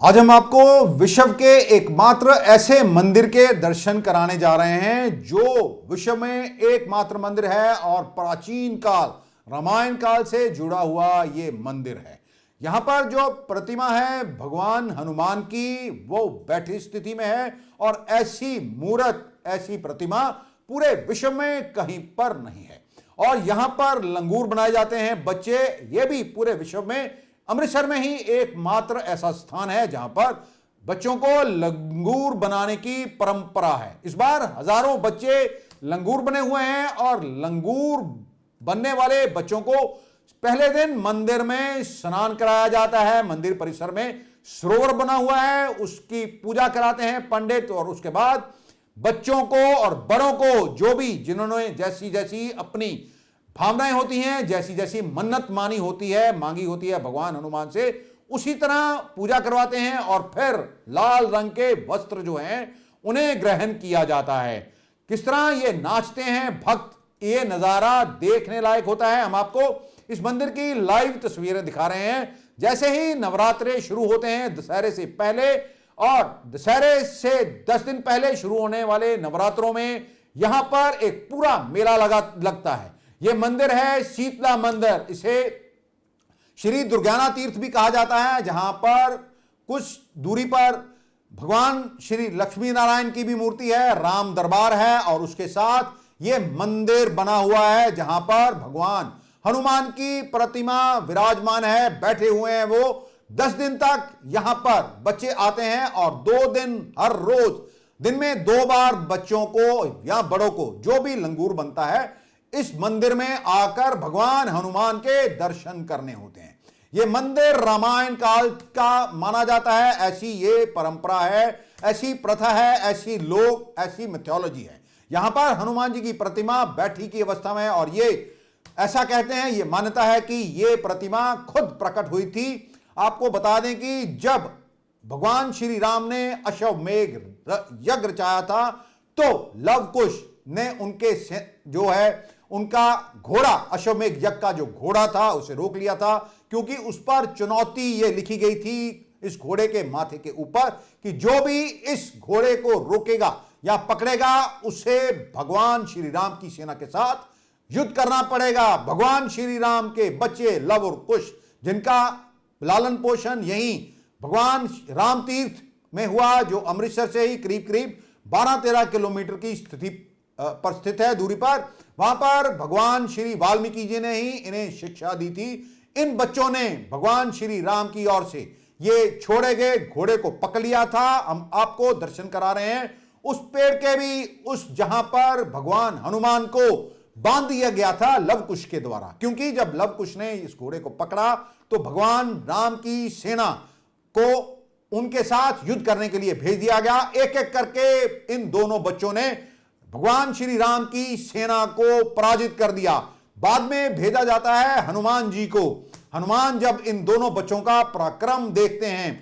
आज हम आपको विश्व के एकमात्र ऐसे मंदिर के दर्शन कराने जा रहे हैं जो विश्व में एकमात्र मंदिर है और प्राचीन काल रामायण काल से जुड़ा हुआ ये मंदिर है। यहां पर जो प्रतिमा है भगवान हनुमान की, वो बैठी स्थिति में है और ऐसी मूर्त, ऐसी प्रतिमा पूरे विश्व में कहीं पर नहीं है। और यहां पर लंगूर बनाए जाते हैं बच्चे, ये भी पूरे विश्व में अमृतसर में ही एकमात्र ऐसा स्थान है जहां पर बच्चों को लंगूर बनाने की परंपरा है। इस बार हजारों बच्चे लंगूर बने हुए हैं और लंगूर बनने वाले बच्चों को पहले दिन मंदिर में स्नान कराया जाता है। मंदिर परिसर में सरोवर बना हुआ है, उसकी पूजा कराते हैं पंडित और उसके बाद बच्चों को और बड़ों को, जो भी जिन्होंने जैसी जैसी अपनी भावनाएं होती हैं, जैसी जैसी मन्नत मानी होती है, मांगी होती है भगवान हनुमान से, उसी तरह पूजा करवाते हैं और फिर लाल रंग के वस्त्र जो हैं उन्हें ग्रहण किया जाता है। किस तरह ये नाचते हैं भक्त, ये नजारा देखने लायक होता है। हम आपको इस मंदिर की लाइव तस्वीरें दिखा रहे हैं। जैसे ही नवरात्रे शुरू होते हैं दशहरे से पहले, और दशहरे से 10 दिन पहले शुरू होने वाले नवरात्रों में यहां पर एक पूरा मेला लगता है। यह मंदिर है शीतला मंदिर, इसे श्री दुर्गाना तीर्थ भी कहा जाता है, जहां पर कुछ दूरी पर भगवान श्री लक्ष्मी नारायण की भी मूर्ति है, राम दरबार है और उसके साथ यह मंदिर बना हुआ है जहां पर भगवान हनुमान की प्रतिमा विराजमान है, बैठे हुए हैं वो। 10 दिन तक यहां पर बच्चे आते हैं और 2 दिन हर रोज दिन में 2 बार बच्चों को या बड़ों को जो भी लंगूर बनता है इस मंदिर में आकर भगवान हनुमान के दर्शन करने होते हैं। यह मंदिर रामायण काल का माना जाता है, ऐसी ये परंपरा है, ऐसी प्रथा है, ऐसी मिथोलॉजी है। यहां पर हनुमान जी की प्रतिमा बैठी की अवस्था में है और ये ऐसा कहते हैं, ये मान्यता है कि ये प्रतिमा खुद प्रकट हुई थी। आपको बता दें कि जब भगवान श्री राम ने अश्वमेघ यज्ञ रचाया था तो लव कुश ने उनके जो है उनका घोड़ा, अश्वमेघ यज्ञ का जो घोड़ा था उसे रोक लिया था, क्योंकि उस पर चुनौती ये लिखी गई थी इस घोड़े के माथे के ऊपर कि जो भी इस घोड़े को रोकेगा या पकड़ेगा उसे भगवान श्री राम की सेना के साथ युद्ध करना पड़ेगा। भगवान श्री राम के बच्चे लव और कुश, जिनका लालन पोषण यहीं भगवान राम तीर्थ में हुआ, जो अमृतसर से ही करीब करीब 12-13 किलोमीटर की स्थिति पर स्थित है, दूरी पर, वहां पर भगवान श्री वाल्मीकि जी ने ही इन्हें शिक्षा दी थी। इन बच्चों ने भगवान श्री राम की ओर से ये छोड़े गए घोड़े को पकड़ लिया था। हम आपको दर्शन करा रहे हैं उस पेड़ के भी, उस जहां पर भगवान हनुमान को बांध दिया गया था लव कुश के द्वारा, क्योंकि जब लव कुश ने इस घोड़े को पकड़ा तो भगवान राम की सेना को उनके साथ युद्ध करने के लिए भेज दिया गया। एक एक करके इन दोनों बच्चों ने भगवान श्री राम की सेना को पराजित कर दिया। बाद में भेजा जाता है हनुमान जी को। हनुमान जब इन दोनों बच्चों का पराक्रम देखते हैं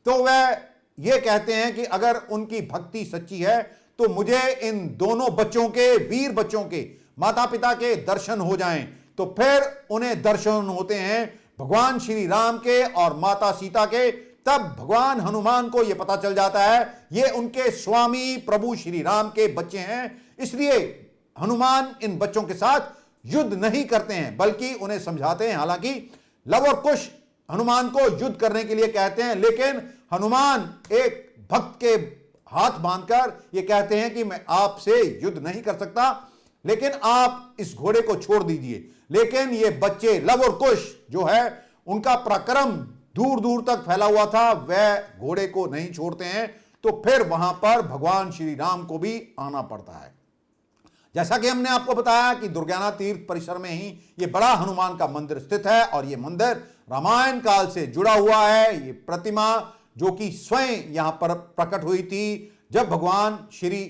तो वह ये कहते हैं कि अगर उनकी भक्ति सच्ची है तो मुझे इन दोनों बच्चों के, वीर बच्चों के माता पिता के दर्शन हो जाएं। तो फिर उन्हें दर्शन होते हैं भगवान श्री राम के और माता सीता के। तब भगवान हनुमान को यह पता चल जाता है ये उनके स्वामी प्रभु श्री राम के बच्चे हैं, इसलिए हनुमान इन बच्चों के साथ युद्ध नहीं करते हैं बल्कि उन्हें समझाते हैं। हालांकि लव और कुश हनुमान को युद्ध करने के लिए कहते हैं, लेकिन हनुमान एक भक्त के हाथ बांधकर ये कहते हैं कि मैं आपसे युद्ध नहीं कर सकता, लेकिन आप इस घोड़े को छोड़ दीजिए। लेकिन ये बच्चे लव और कुश जो है उनका पराक्रम दूर दूर तक फैला हुआ था, वह घोड़े को नहीं छोड़ते हैं। तो फिर वहां पर भगवान श्री राम को भी आना पड़ता है। जैसा कि हमने आपको बताया कि दुर्गाना तीर्थ परिसर में ही ये बड़ा हनुमान का मंदिर स्थित है और ये मंदिर रामायण काल से जुड़ा हुआ है। ये प्रतिमा जो कि स्वयं यहां पर प्रकट हुई थी जब भगवान श्री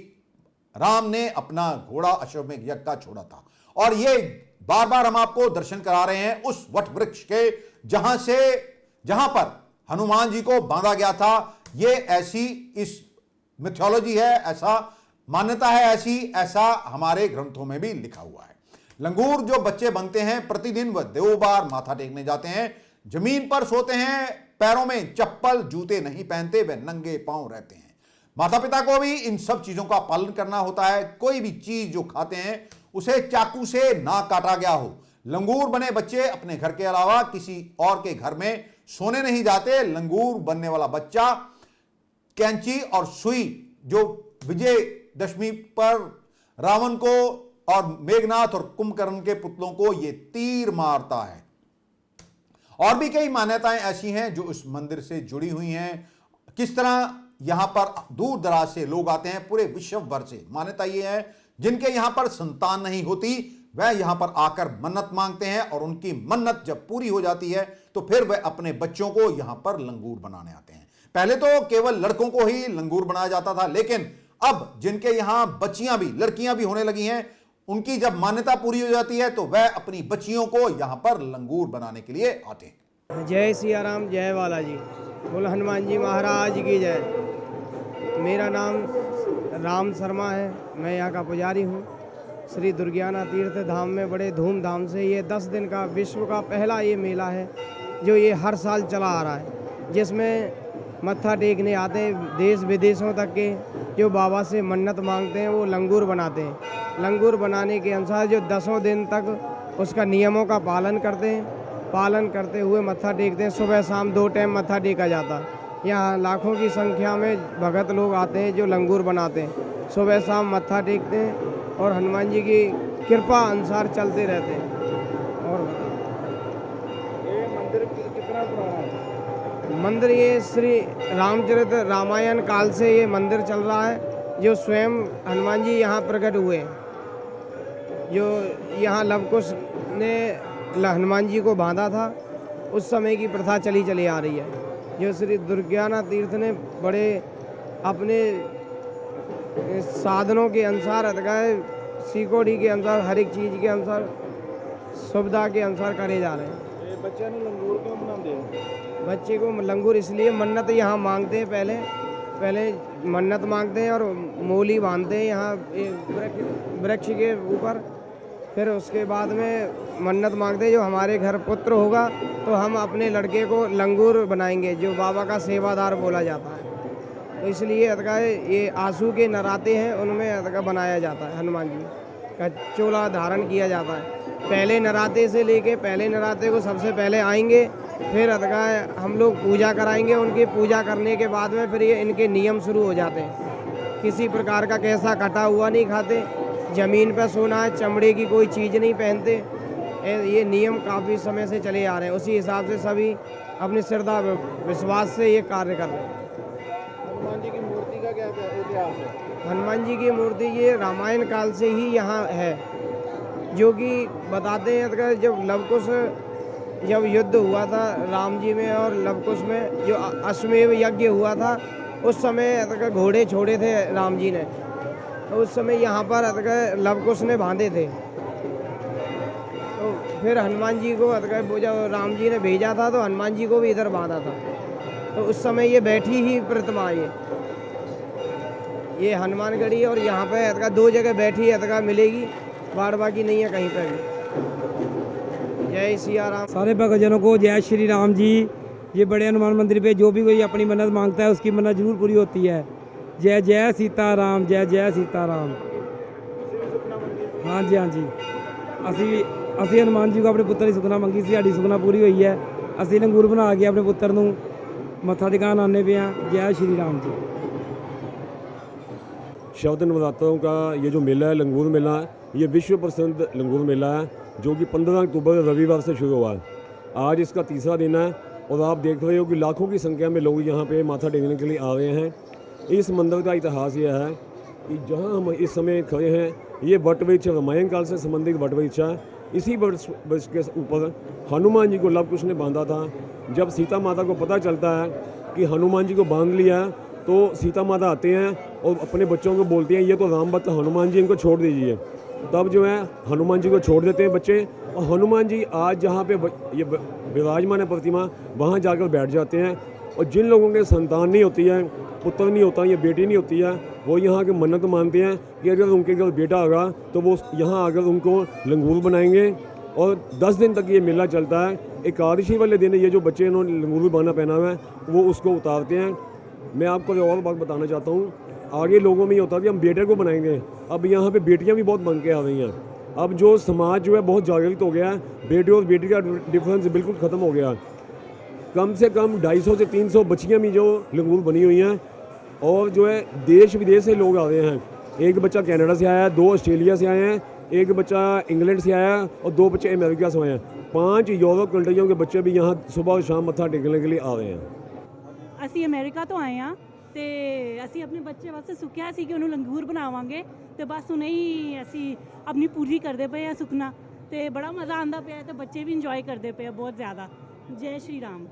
राम ने अपना घोड़ा अश्वमेघ यज्ञ का छोड़ा था। और ये बार बार हम आपको दर्शन करा रहे हैं उस वट वृक्ष के जहां पर हनुमान जी को बांधा गया था। ये ऐसी इस मिथोलॉजी है, ऐसा मान्यता है, ऐसा हमारे ग्रंथों में भी लिखा हुआ है। लंगूर जो बच्चे बनते हैं प्रतिदिन वह 2 बार माथा टेकने जाते हैं, जमीन पर सोते हैं पैरों में चप्पल जूते नहीं पहनते, वे नंगे पांव रहते हैं। माता पिता को भी इन सब चीजों का पालन करना होता है। कोई भी चीज जो खाते हैं उसे चाकू से ना काटा गया हो। लंगूर बने बच्चे अपने घर के अलावा किसी और के घर में सोने नहीं जाते। लंगूर बनने वाला बच्चा कैंची और सुई जो विजयदशमी पर रावण को और मेघनाथ और कुंभकर्ण के पुतलों को ये तीर मारता है। और भी कई मान्यताएं ऐसी हैं जो इस मंदिर से जुड़ी हुई हैं। किस तरह यहां पर दूर दराज से लोग आते हैं, पूरे विश्व भर से। मान्यता यह है जिनके यहां पर संतान नहीं होती वह यहां पर आकर मन्नत मांगते हैं और उनकी मन्नत जब पूरी हो जाती है तो फिर वह अपने बच्चों को यहां पर लंगूर बनाने आते हैं। पहले तो केवल लड़कों को ही लंगूर बनाया जाता था, लेकिन अब जिनके यहां बच्चियां भी, लड़कियां भी होने लगी हैं, उनकी जब मान्यता पूरी हो जाती है तो वह अपनी बच्चियों को यहां पर लंगूर बनाने के लिए आते हैं। जय सिया राम, जय बालाजी, बोल हनुमान जी महाराज की जय। मेरा नाम राम शर्मा है, मैं यहाँ का पुजारी हूँ। श्री दुर्गियाना तीर्थ धाम में बड़े धूमधाम से ये 10 दिन का विश्व का पहला ये मेला है जो ये हर साल चला आ रहा है, जिसमें मत्था टेकने आते हैं देश विदेशों तक के जो बाबा से मन्नत मांगते हैं वो लंगूर बनाते हैं। लंगूर बनाने के अनुसार जो 10 दिन तक उसका नियमों का पालन करते हैं, पालन करते हुए मत्था टेकते हैं। सुबह शाम 2 टाइम मत्था टेका जाता है। यहाँ लाखों की संख्या में भगत लोग आते हैं जो लंगूर बनाते हैं, सुबह शाम मत्था टेकते हैं और हनुमान जी की कृपा अनुसार चलते रहते हैं। और ये मंदिर कितना पुराना है? मंदिर ये श्री रामचरित रामायण काल से ये मंदिर चल रहा है, जो स्वयं हनुमान जी यहाँ प्रकट हुए हैं। जो यहाँ लवकुश ने हनुमान जी को बांधा था, उस समय की प्रथा चली आ रही है। जो श्री दुर्गियाना तीर्थ ने बड़े अपने साधनों के अनुसार सिकोड़ी के अनुसार हर एक चीज़ के अनुसार सुविधा के अनुसार करे जा रहे हैं। ये बच्चे ने लंगूर क्यों बनाते हैं? बच्चे को लंगूर इसलिए मन्नत यहाँ मांगते हैं, पहले मन्नत मांगते हैं और मूली बांधते हैं यहाँ वृक्ष के ऊपर। फिर उसके बाद में मन्नत मांगते हैं जो हमारे घर पुत्र होगा तो हम अपने लड़के को लंगूर बनाएंगे, जो बाबा का सेवादार बोला जाता है। तो इसलिए ये आंसू के नराते हैं, उनमें बनाया जाता है। हनुमान जी का चोला धारण किया जाता है। पहले नराते से लेके पहले नराते को सबसे पहले आएंगे, फिर हम लोग पूजा कराएंगे। उनकी पूजा करने के बाद में फिर ये इनके नियम शुरू हो जाते हैं। किसी प्रकार का कैसा कटा हुआ नहीं खाते, ज़मीन पर सोना है, चमड़े की कोई चीज़ नहीं पहनते। ये नियम काफ़ी समय से चले आ रहे हैं। उसी हिसाब से सभी अपनी श्रद्धा विश्वास से ये कार्य कर रहे हैं। हनुमान जी की मूर्ति का क्या इतिहास है? हनुमान जी की मूर्ति ये रामायण काल से ही यहाँ है, जो कि बताते हैं जब युद्ध हुआ था राम जी में और लवकुश में, जो अश्वमेध यज्ञ हुआ था, उस समय घोड़े छोड़े थे राम जी ने। तो उस समय यहाँ पर लवकुश ने बांधे थे। तो फिर हनुमान जी को जब राम जी ने भेजा था तो हनुमान जी को भी इधर बांधा था। तो उस समय ये बैठी ही प्रतिमा ये हनुमानगढ़ी, और यहाँ पे 2 जगह बैठी मिलेगी, बार बाकी नहीं है कहीं पर भी। जय सिया राम। सारे भक्तजनों को जय श्री राम जी। ये बड़े हनुमान मंदिर पे जो भी कोई अपनी मन्नत मांगता है उसकी मन्नत जरूर पूरी होती है। जय जय सीताराम, जय जय सीताराम। हाँ जी, हाँ जी। ਅਸੀਂ हनुमान जी को अपने पुत्र की सुखना मंगी सी, साड़ी सुखना पूरी हुई है। ਅਸੀਂ लंगूर बना के अपने पुत्र ਨੂੰ मत्था टिकान आने पे हैं। जय श्री राम जी। शब्द नवरात्रों का ये जो मेला है, लंगूर मेला, ये विश्व प्रसिद्ध लंगूर मेला है जो कि 15 अक्टूबर रविवार से शुरू हुआ है। आज इसका 3रा दिन है और आप देख रहे हो कि लाखों की संख्या में लोग यहाँ पे माथा टेकने के लिए आ रहे हैं। इस मंदिर का इतिहास यह है कि जहाँ हम इस समय खड़े हैं, ये वट वृक्ष रामायण काल से संबंधित वट वृक्ष है। इसी वृक्ष के ऊपर हनुमान जी को लवकुश ने बांधा था। जब सीता माता को पता चलता है कि हनुमान जी को बांध लिया है तो सीता माता आते हैं और अपने बच्चों को बोलती हैं ये तो राम भक्त हनुमान जी, इनको छोड़ दीजिए। तब जो है हनुमान जी को छोड़ देते हैं बच्चे, और हनुमान जी आज जहाँ पे ये विराजमान है प्रतिमा, वहाँ जाकर बैठ जाते हैं। और जिन लोगों के संतान नहीं होती है, पुत्र नहीं होता, ये बेटी नहीं होती है, वो यहाँ के मन्नत मानते हैं कि अगर उनके घर बेटा होगा तो वो यहाँ आकर उनको लंगूर बनाएंगे और 10 दिन तक ये मेला चलता है। एकादशी वाले दिन ये जो बच्चे इन्होंने लंगूर बाना पहना हुआ है वो उसको उतारते हैं। मैं आपको एक और बात बताना चाहता हूँ, आगे लोगों में ये होता है कि हम बेटे को बनाएंगे, अब यहाँ पे बेटियाँ भी बहुत बन के आ रही हैं। अब जो समाज जो है बहुत जागृत हो गया है, बेटे और बेटी का डिफरेंस बिल्कुल ख़त्म हो गया। कम से कम 250 से 300 बच्चियाँ भी जो लंगूर बनी हुई हैं, और जो है देश विदेश से लोग आ रहे हैं। एक बच्चा कनाडा से आया है, 2 ऑस्ट्रेलिया से आए हैं, एक बच्चा इंग्लैंड से आया है और 2 बच्चे अमेरिका से आए हैं। 5 यूरोप कंट्रियों के बच्चे भी यहाँ सुबह और शाम मत्था टेकने के लिए आ रहे हैं। ਅਸੀਂ ਅਮਰੀਕਾ ਤੋਂ ਆਏ ਹਾਂ ਤੇ ਅਸੀਂ ਆਪਣੇ ਬੱਚੇ ਵਾਸਤੇ ਸੁੱਕਿਆ ਸੀ ਕਿ ਉਹਨੂੰ ਲੰਗੂਰ ਬਣਾਵਾਂਗੇ ਤੇ ਬਸ ਹੁਣੇ ਹੀ ਅਸੀਂ ਆਪਣੀ ਪੂਰੀ ਕਰਦੇ ਪਏ ਆ ਸੁਖਨਾ ਤੇ ਬੜਾ ਮਜ਼ਾ ਆਉਂਦਾ ਪਿਆ ਤੇ ਬੱਚੇ ਵੀ ਇੰਜੋਏ ਕਰਦੇ ਪਏ ਆ ਬਹੁਤ ਜ਼ਿਆਦਾ। ਜੈ ਸ਼੍ਰੀ ਰਾਮ।